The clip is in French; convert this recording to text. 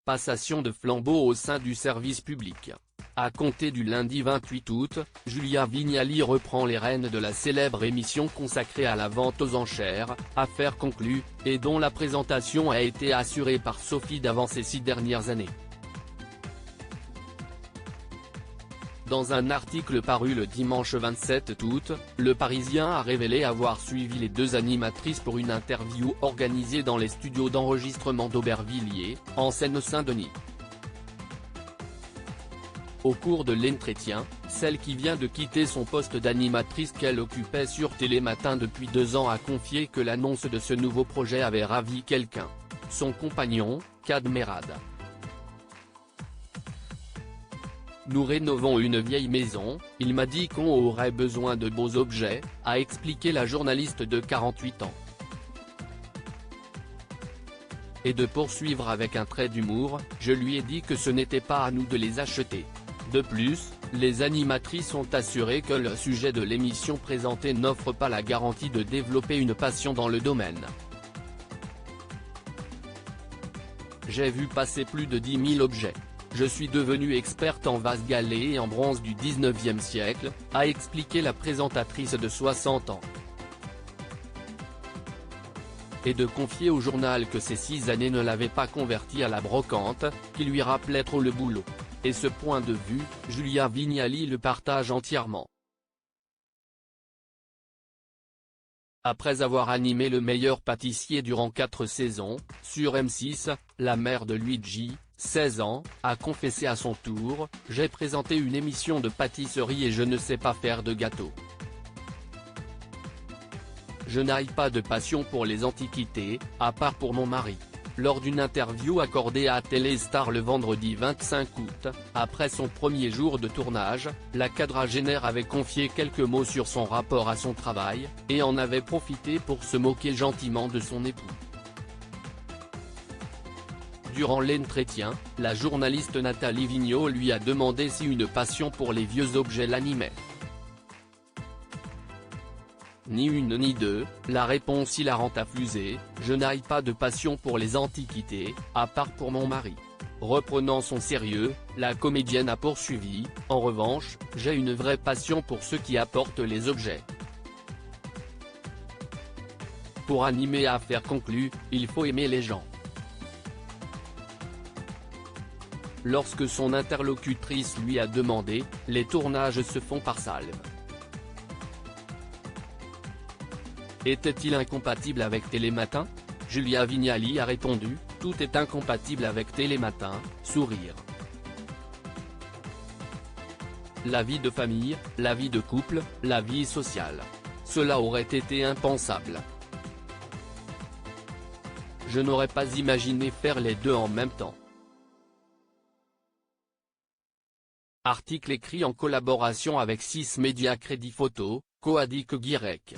Passation de flambeau au sein du service public. À compter du lundi 28 août, Julia Vignali reprend les rênes de la célèbre émission consacrée à la vente aux enchères, Affaires conclues, et dont la présentation a été assurée par Sophie Davant ces 6 dernières années. Dans un article paru le dimanche 27 août, Le Parisien a révélé avoir suivi les deux animatrices pour une interview organisée dans les studios d'enregistrement d'Aubervilliers, en Seine-Saint-Denis. Au cours de l'entretien, celle qui vient de quitter son poste d'animatrice qu'elle occupait sur Télématin depuis 2 ans a confié que l'annonce de ce nouveau projet avait ravi quelqu'un. Son compagnon, Kad Merad. Nous rénovons une vieille maison, il m'a dit qu'on aurait besoin de beaux objets, a expliqué la journaliste de 48 ans. Et de poursuivre avec un trait d'humour, je lui ai dit que ce n'était pas à nous de les acheter. De plus, les animatrices ont assuré que le sujet de l'émission présentée n'offre pas la garantie de développer une passion dans le domaine. J'ai vu passer plus de 10 000 objets. Je suis devenue experte en vases galets et en bronze du 19e siècle, a expliqué la présentatrice de 60 ans. Et de confier au journal que ces 6 années ne l'avaient pas convertie à la brocante, qui lui rappelait trop le boulot. Et ce point de vue, Julia Vignali le partage entièrement. Après avoir animé Le Meilleur Pâtissier durant 4 saisons, sur M6, la mère de Luigi, 16 ans, a confessé à son tour « J'ai présenté une émission de pâtisserie et je ne sais pas faire de gâteau. Je n'ai pas de passion pour les antiquités, à part pour mon mari ». Lors d'une interview accordée à Téléstar le vendredi 25 août, après son premier jour de tournage, la quadragénaire avait confié quelques mots sur son rapport à son travail, et en avait profité pour se moquer gentiment de son époux. Durant l'entretien, la journaliste Nathalie Vigneault lui a demandé si une passion pour les vieux objets l'animait. Ni une ni deux, la réponse hilarante a fusé, je n'ai pas de passion pour les antiquités, à part pour mon mari. Reprenant son sérieux, la comédienne a poursuivi, en revanche, j'ai une vraie passion pour ceux qui apportent les objets. Pour animer Affaires conclues, il faut aimer les gens. Lorsque son interlocutrice lui a demandé, les tournages se font par salve. Était-il incompatible avec Télématin? Julia Vignali a répondu, tout est incompatible avec Télématin, sourire. La vie de famille, la vie de couple, la vie sociale. Cela aurait été impensable. Je n'aurais pas imaginé faire les deux en même temps. Article écrit en collaboration avec 6 médias Crédit Photo, Coadic Guirec.